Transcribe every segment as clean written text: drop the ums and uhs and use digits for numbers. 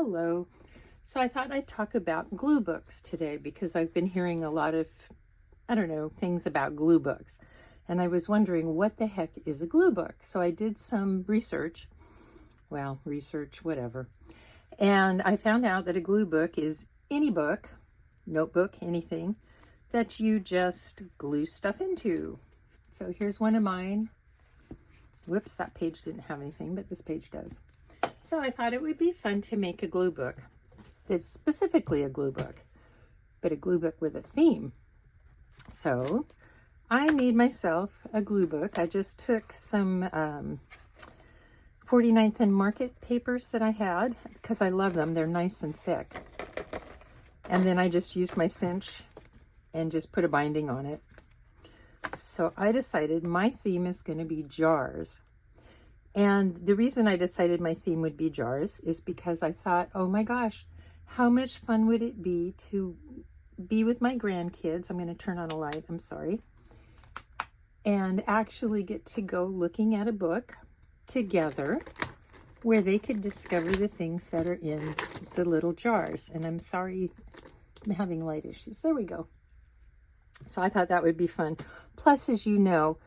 Hello. So I thought I'd talk about glue books today because I've been hearing a lot of, things about glue books. And I was wondering, what the heck is a glue book? So I did some research. Well, research, whatever. And I found out that a glue book is any book, notebook, anything, that you just glue stuff into. So here's one of mine. Whoops, that page didn't have anything, but this page does. So I thought it would be fun to make a glue book. It's specifically a glue book, but a glue book with a theme. So I made myself a glue book. I just took some 49th and Market papers that I had because I love them. They're nice and thick. And then I just used my cinch and just put a binding on it. So I decided my theme is going to be jars. And the reason I decided my theme would be jars is because I thought, oh my gosh, how much fun would it be to be with my grandkids? I'm going to turn on a light, I'm sorry. And actually get to go looking at a book together where they could discover the things that are in the little jars. And I'm sorry, I'm having light issues. There we go. So I thought that would be fun. Plus, as you know,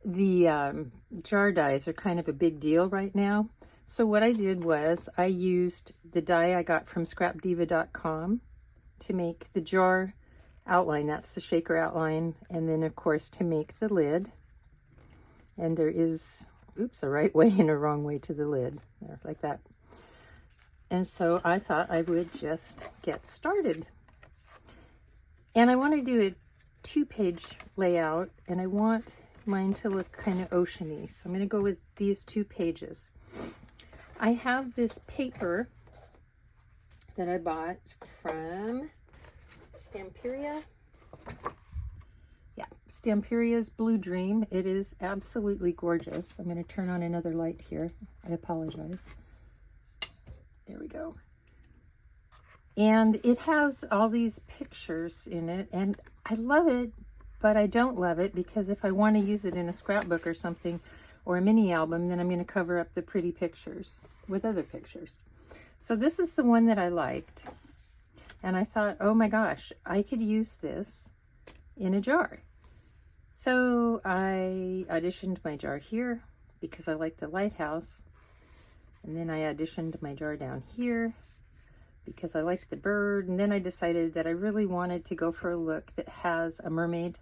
the jar dies are kind of a big deal right now. So what I did was I used the die I got from scrapdiva.com to make the jar outline. That's the shaker outline. And then, of course, to make the lid. And there is, a right way and a wrong way to the lid. There, like that. And so I thought I would just get started. And I want to do a 2-page layout, and I want mine to look kind of oceany. So I'm going to go with these 2 pages. I have this paper that I bought from Stamperia. Yeah, Stamperia's Blue Dream. It is absolutely gorgeous. I'm going to turn on another light here. I apologize. There we go. And it has all these pictures in it, and I love it, but I don't love it because if I want to use it in a scrapbook or something, or a mini album, then I'm going to cover up the pretty pictures with other pictures. So this is the one that I liked, and I thought, oh my gosh, I could use this in a jar. So I auditioned my jar here because I like the lighthouse, and then I auditioned my jar down here because I liked the bird, and then I decided that I really wanted to go for a look that has a mermaid.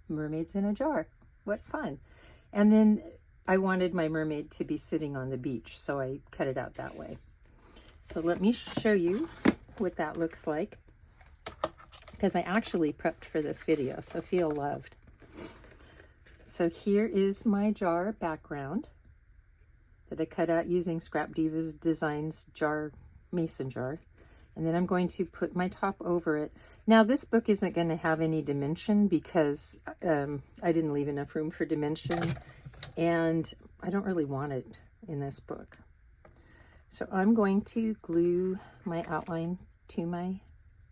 Mermaids in a jar. What fun. And then I wanted my mermaid to be sitting on the beach, so I cut it out that way. So let me show you what that looks like, because I actually prepped for this video, so feel loved. So here is my jar background that I cut out using Scrap Diva's Designs jar, mason jar. And then I'm going to put my top over it. Now this book isn't going to have any dimension because I didn't leave enough room for dimension, and I don't really want it in this book. So I'm going to glue my outline to my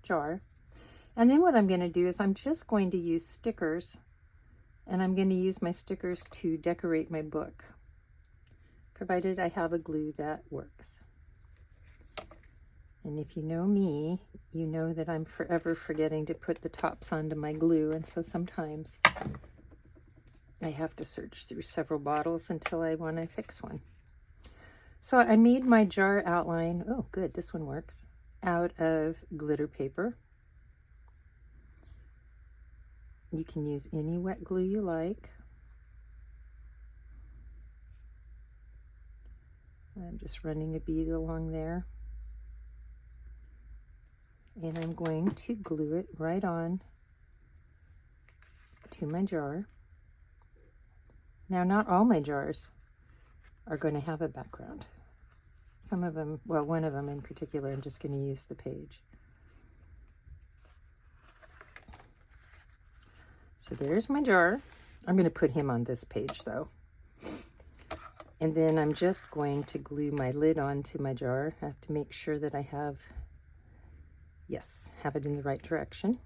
jar. And then what I'm going to do is I'm just going to use stickers, and I'm going to use my stickers to decorate my book, provided I have a glue that works. And if you know me, you know that I'm forever forgetting to put the tops onto my glue, and so sometimes I have to search through several bottles until I want to fix one. So I made my jar outline, oh good, this one works, out of glitter paper. You can use any wet glue you like. I'm just running a bead along there. And I'm going to glue it right on to my jar. Now, not all my jars are going to have a background. Some of them, well, one of them in particular, I'm just going to use the page. So there's my jar. I'm going to put him on this page, though. And then I'm just going to glue my lid onto my jar. I have to make sure that I have it in the right direction.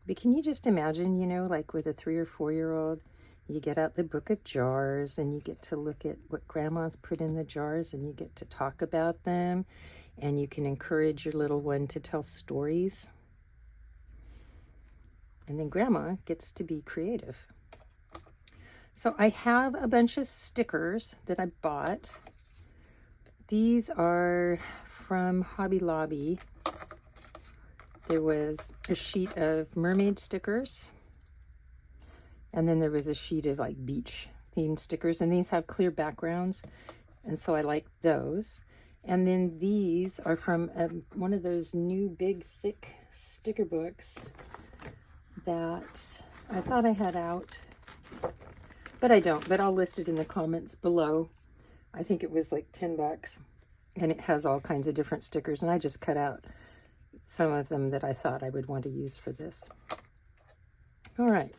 But can you just imagine, like with a 3 or 4-year-old, You get out the book of jars and you get to look at what Grandma's put in the jars, and you get to talk about them, and you can encourage your little one to tell stories. And then Grandma gets to be creative. So I have a bunch of stickers that I bought. These are from Hobby Lobby. There was a sheet of mermaid stickers, and then there was a sheet of like beach themed stickers, and these have clear backgrounds, and so I like those. And then these are from one of those new big thick sticker books that I thought I had out, but I don't, but I'll list it in the comments below. I think it was like 10 bucks, and it has all kinds of different stickers, and I just cut out some of them that I thought I would want to use for this. All right,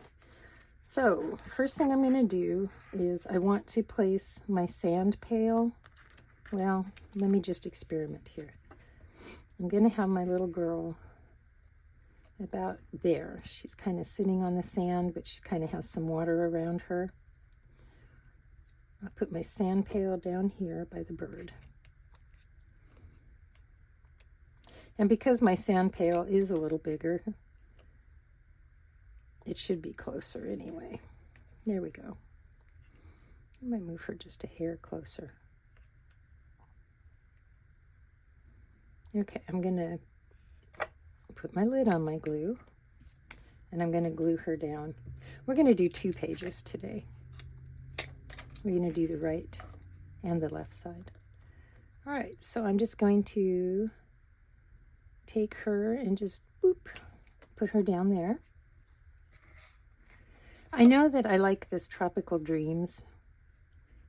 so first thing I'm going to do is I want to place my sand pail. Well, let me just experiment here. I'm going to have my little girl about there. She's kind of sitting on the sand, but she kind of has some water around her. I'll put my sand pail down here by the bird. And because my sand pail is a little bigger, it should be closer anyway. There we go. I might move her just a hair closer. Okay, I'm going to put my lid on my glue, and I'm going to glue her down. We're going to do 2 pages today. We're going to do the right and the left side. All right, so I'm just going to take her and just boop, put her down there. I know that I like this Tropical Dreams,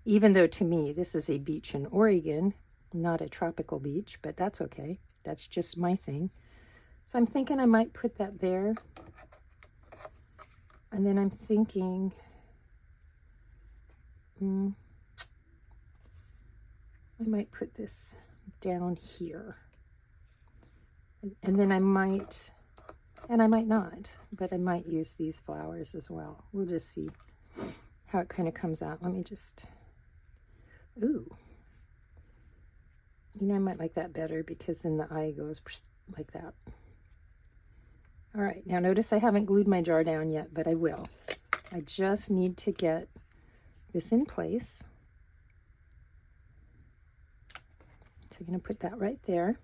even though to me this is a beach in Oregon, not a tropical beach, but that's okay. That's just my thing. So I'm thinking I might put that there. And then I'm thinking, I might put this down here. And then I might, and I might not, but I might use these flowers as well. We'll just see how it kind of comes out. Let me just, ooh. You know, I might like that better because then the eye goes like that. All right, now notice I haven't glued my jar down yet, but I will. I just need to get this in place. So I'm going to put that right there.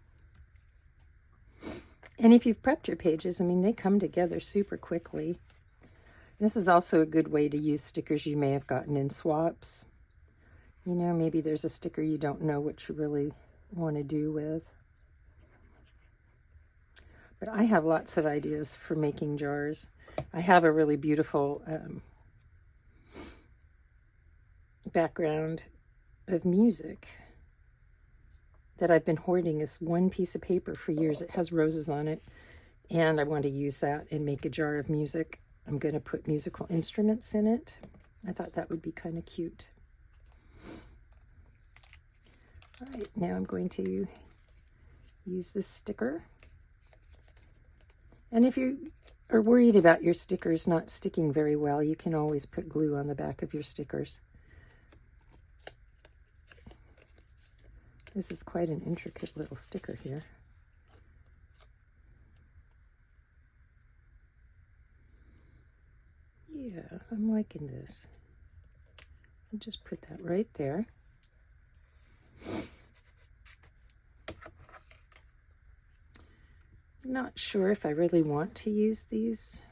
And if you've prepped your pages, I mean, they come together super quickly. This is also a good way to use stickers you may have gotten in swaps. You know, maybe there's a sticker you don't know what you really want to do with. But I have lots of ideas for making jars. I have a really beautiful background of music that I've been hoarding. Is one piece of paper for years. It has roses on it, and I want to use that and make a jar of music. I'm going to put musical instruments in it. I thought that would be kind of cute. All right, now I'm going to use this sticker. And if you are worried about your stickers not sticking very well, you can always put glue on the back of your stickers. This is quite an intricate little sticker here. Yeah, I'm liking this. I'll just put that right there. Not sure if I really want to use these.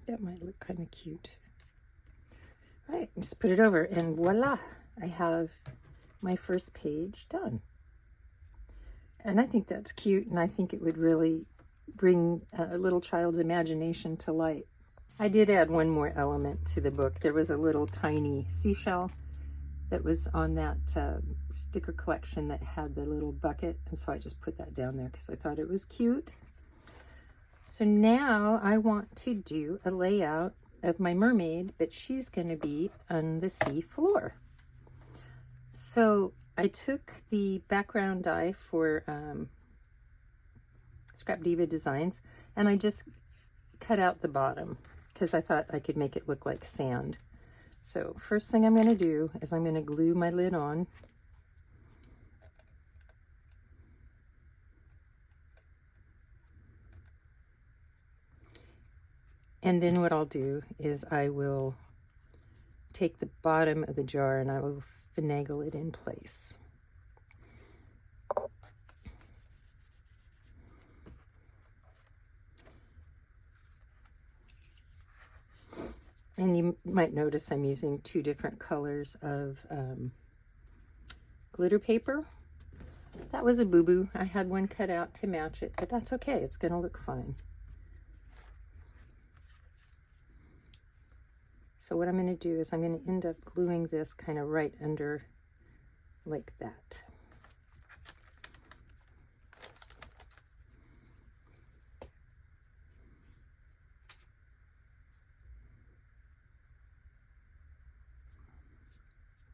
That might look kind of cute. All right, just put it over and voila, I have my first page done. And I think that's cute, and I think it would really bring a little child's imagination to light. I did add one more element to the book. There was a little tiny seashell that was on that sticker collection that had the little bucket, and so I just put that down there because I thought it was cute. So now I want to do a layout of my mermaid, but she's going to be on the sea floor. So I took the background die for Scrap Diva Designs, and I just cut out the bottom because I thought I could make it look like sand. So first thing I'm going to do is I'm going to glue my lid on. And then what I'll do is I will take the bottom of the jar and I will finagle it in place. And you might notice I'm using two different colors of glitter paper. That was a boo-boo. I had one cut out to match it, but that's okay. It's going to look fine. So what I'm going to do is I'm going to end up gluing this kind of right under like that.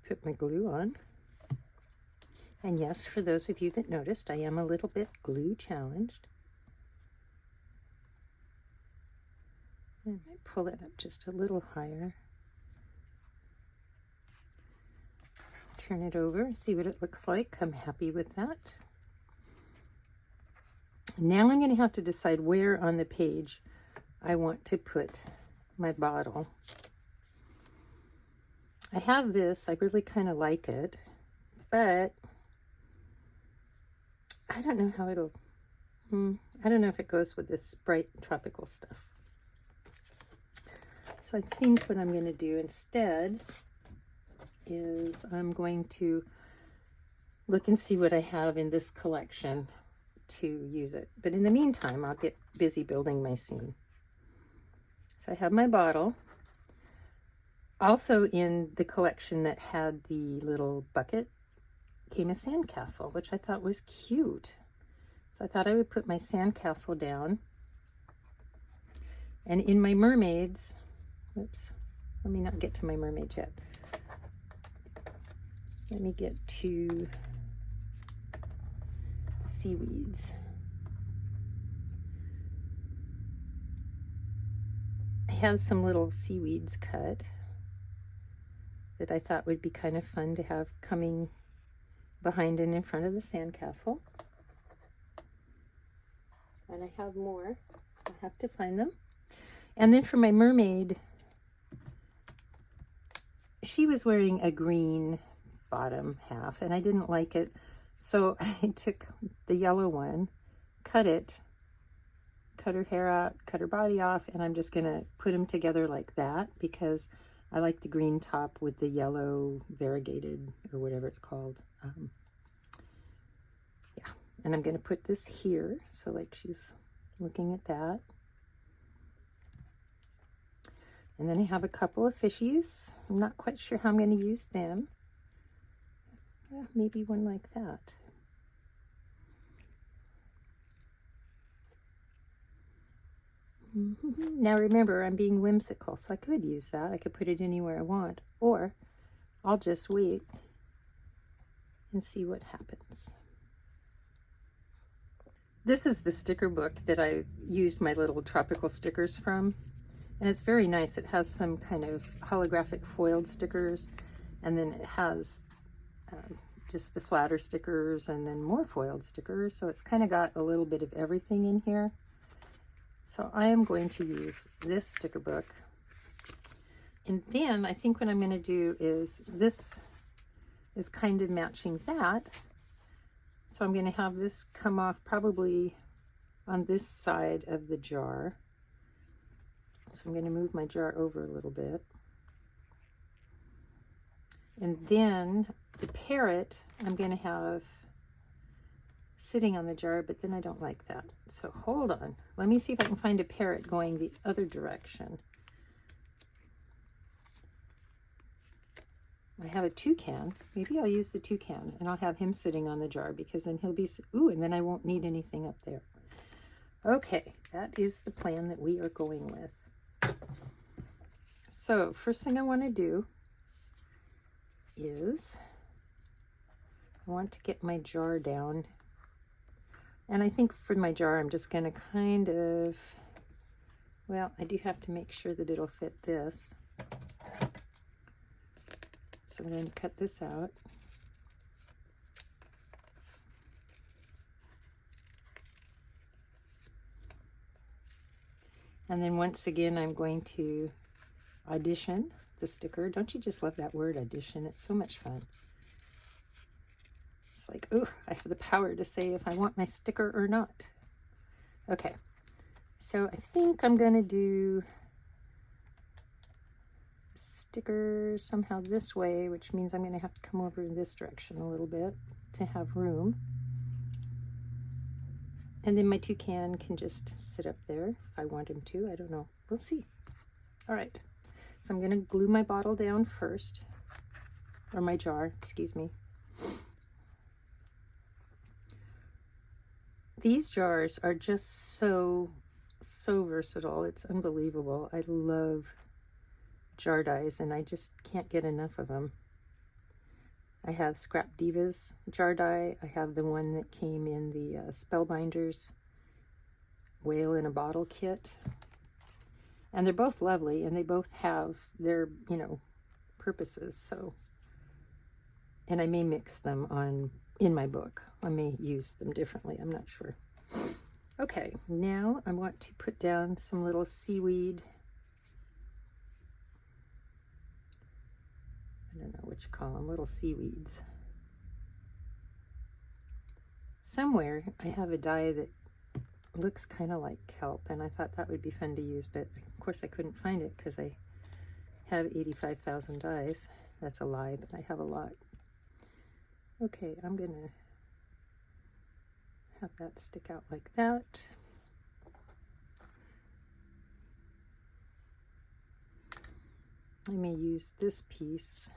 Put my glue on. And yes, for those of you that noticed, I am a little bit glue challenged. I might pull it up just a little higher. Turn it over, see what it looks like. I'm happy with that. Now I'm going to have to decide where on the page I want to put my bottle. I have this, I really kind of like it, but I don't know how it'll, I don't know if it goes with this bright tropical stuff. So I think what I'm going to do instead is I'm going to look and see what I have in this collection to use it. But in the meantime, I'll get busy building my scene. So I have my bottle. Also in the collection that had the little bucket came a sandcastle, which I thought was cute. So I thought I would put my sandcastle down. And in my mermaids, oops, let me not get to my mermaid yet. Let me get to seaweeds. I have some little seaweeds cut that I thought would be kind of fun to have coming behind and in front of the sandcastle. And I have more. I'll have to find them. And then for my mermaid, she was wearing a green bottom half and I didn't like it. So I took the yellow one, cut it, cut her hair out, cut her body off, and I'm just gonna put them together like that because I like the green top with the yellow variegated or whatever it's called. Yeah, and I'm gonna put this here. So like she's looking at that. And then I have a couple of fishies. I'm not quite sure how I'm going to use them. Yeah, maybe one like that. Now remember, I'm being whimsical, so I could use that. I could put it anywhere I want, or I'll just wait and see what happens. This is the sticker book that I used my little tropical stickers from. And it's very nice. It has some kind of holographic foiled stickers, and then it has just the flatter stickers and then more foiled stickers. So it's kind of got a little bit of everything in here. So I am going to use this sticker book. And then I think what I'm going to do is this is kind of matching that. So I'm going to have this come off probably on this side of the jar. So I'm going to move my jar over a little bit. And then the parrot I'm going to have sitting on the jar, but then I don't like that. So hold on. Let me see if I can find a parrot going the other direction. I have a toucan. Maybe I'll use the toucan and I'll have him sitting on the jar because then he'll be, ooh, and then I won't need anything up there. Okay, that is the plan that we are going with. So first thing I want to do is I want to get my jar down. And I think for my jar, I'm just going to kind of, well, I do have to make sure that it'll fit this. So I'm going to cut this out. And then once again, I'm going to audition the sticker. Don't you just love that word, audition? It's so much fun. It's like, oh, I have the power to say if I want my sticker or not. Okay, so I think I'm going to do sticker somehow this way, which means I'm going to have to come over in this direction a little bit to have room. And then my toucan can just sit up there if I want him to. I don't know. We'll see. All right. So I'm going to glue my bottle down first. Or my jar, excuse me. These jars are just so versatile. It's unbelievable. I love jar dies, and I just can't get enough of them. I have Scrap Divas jar die. I have the one that came in the Spellbinders Whale in a Bottle kit. And they're both lovely, and they both have their, you know, purposes. So, and I may mix them on in my book. I may use them differently. I'm not sure. Okay, now I want to put down some little seaweed. I don't know what you call them, little seaweeds. Somewhere I have a die that looks kind of like kelp, and I thought that would be fun to use, but of course I couldn't find it because I have 85,000 dies. That's a lie, but I have a lot. Okay, I'm gonna have that stick out like that. I may use this piece.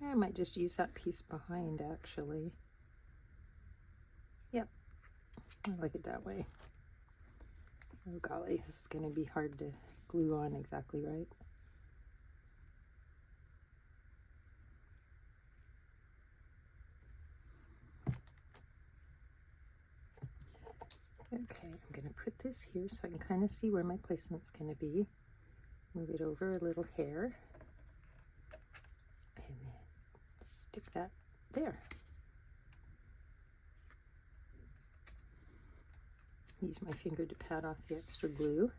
I might just use that piece behind, actually. Yep, I like it that way. Oh golly, this is going to be hard to glue on exactly right. Okay, I'm going to put this here so I can kind of see where my placement's going to be. Move it over a little hair. And then stick that there. Use my finger to pat off the extra glue.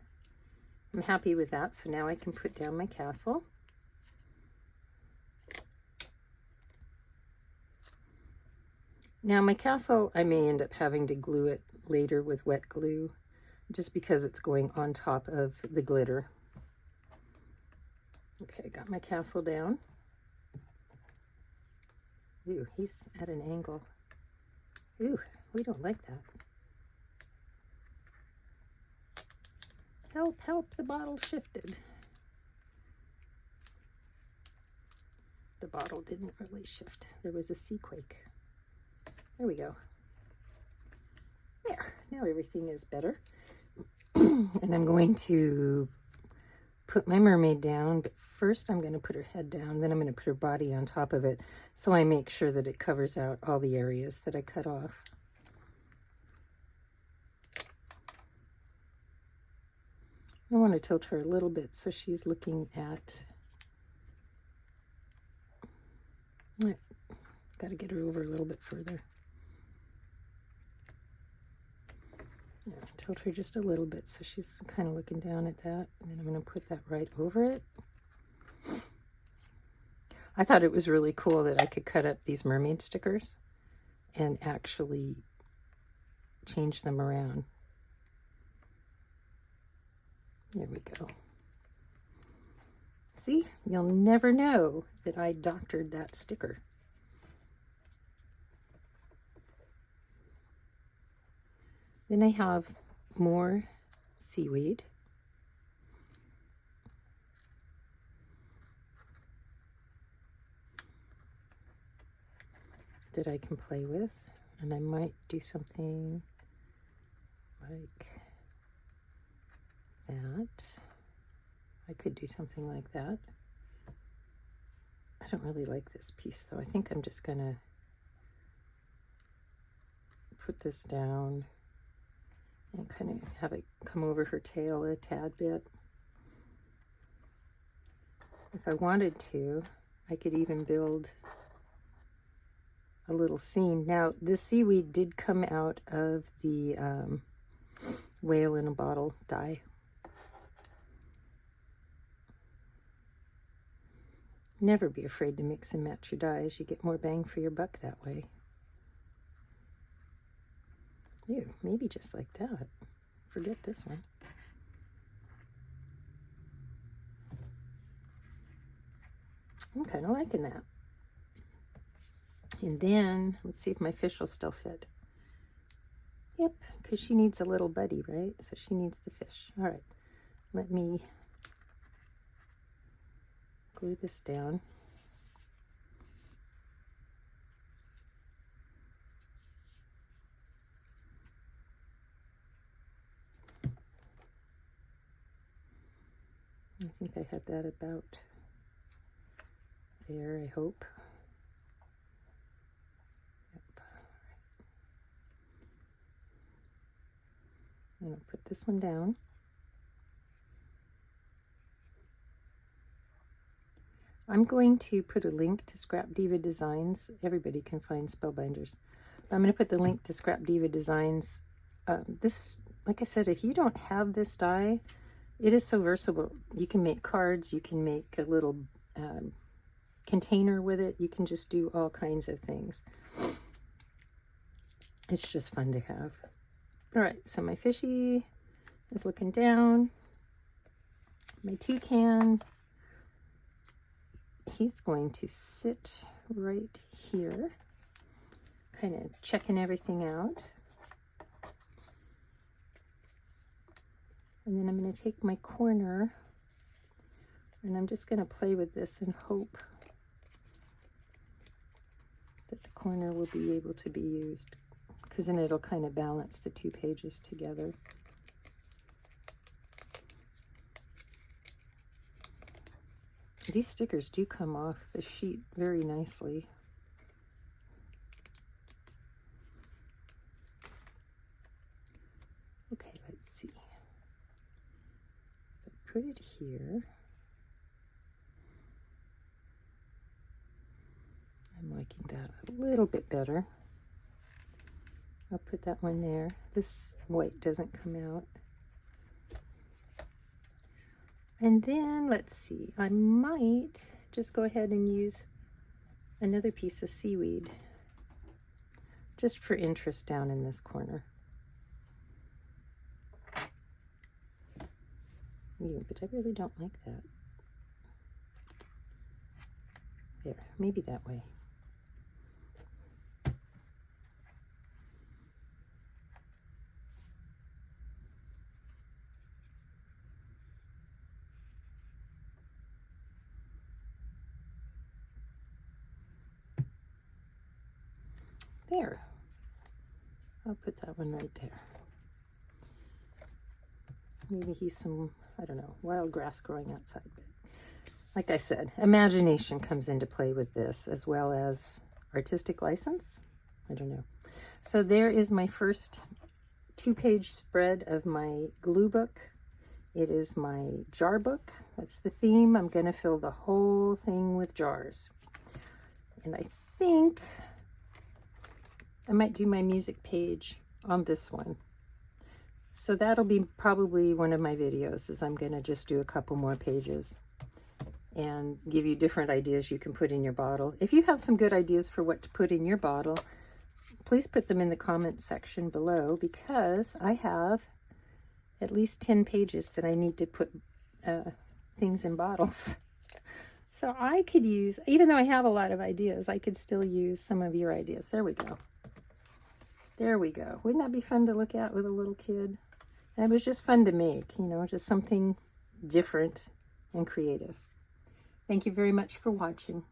I'm happy with that, so now I can put down my castle. Now my castle, I may end up having to glue it later with wet glue, just because it's going on top of the glitter. Okay, got my castle down. Ooh, he's at an angle. Ooh, we don't like that. Help, help, the bottle shifted. The bottle didn't really shift. There was a sea quake. There we go. There, now everything is better. And I'm going to put my mermaid down, but first I'm going to put her head down, then I'm going to put her body on top of it, so I make sure that it covers out all the areas that I cut off. I want to tilt her a little bit so she's looking at, got to get her over a little bit further. Yeah, tilt her just a little bit so she's kind of looking down at that, and then I'm going to put that right over it. I thought it was really cool that I could cut up these mermaid stickers and actually change them around. There we go. See, you'll never know that I doctored that sticker. Then I have more seaweed. that I can play with. And I might do something like that. I could do something like that. I don't really like this piece though. I think I'm just gonna put this down and kind of have it come over her tail a tad bit. If I wanted to, I could even build a little scene. Now, this seaweed did come out of the whale in a bottle die. Never be afraid to mix and match your dyes. You get more bang for your buck that way. Ew, maybe just like that. Forget this one. I'm kind of liking that. And then, let's see if my fish will still fit. Yep, because she needs a little buddy, right? So she needs the fish. All right, let me glue this down. I think I had that about there, I hope. Yep. I'm going to put this one down. I'm going to put a link to Scrap Diva Designs. Everybody can find spellbinders. I'm going to put the link to Scrap Diva Designs. This, like I said, if you don't have this die, it is so versatile. You can make cards, you can make a little container with it. You can just do all kinds of things. It's just fun to have. All right, so my fishy is looking down. My toucan, he's going to sit right here, kind of checking everything out. And then I'm going to take my corner and I'm just going to play with this and hope that the corner will be able to be used, because then it'll kind of balance the two pages together. These stickers do come off the sheet very nicely. Okay, let's see. So put it here. I'm liking that a little bit better. I'll put that one there. This white doesn't come out. And then, let's see, I might just go ahead and use another piece of seaweed just for interest down in this corner. Ew, but I really don't like that. There, maybe that way. There. I'll put that one right there. Maybe he's some, I don't know, wild grass growing outside. But like I said, imagination comes into play with this, as well as artistic license. I don't know. So there is my first 2-page spread of my glue book. It is my jar book. That's the theme. I'm going to fill the whole thing with jars. And I think I might do my music page on this one. So that'll be probably one of my videos, is I'm going to just do a couple more pages and give you different ideas you can put in your bottle. If you have some good ideas for what to put in your bottle, please put them in the comments section below, because I have at least 10 pages that I need to put things in bottles. So I could use, even though I have a lot of ideas, I could still use some of your ideas. There we go. There we go. Wouldn't that be fun to look at with a little kid? And it was just fun to make, you know, just something different and creative. Thank you very much for watching.